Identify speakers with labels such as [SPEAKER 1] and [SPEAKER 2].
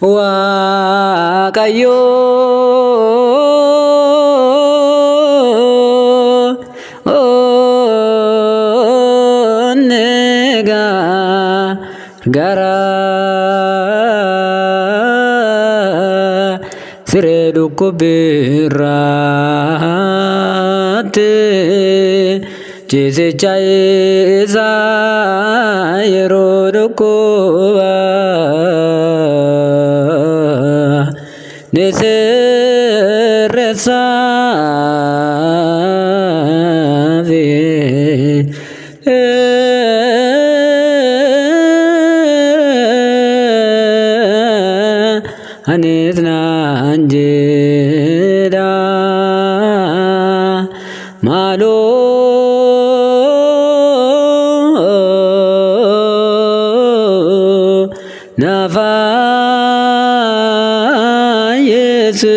[SPEAKER 1] Waaqayyo onnega gara siredu kubirate jese chaisa yerodu kuba neseresa Anitna anjeda malo nafa yesu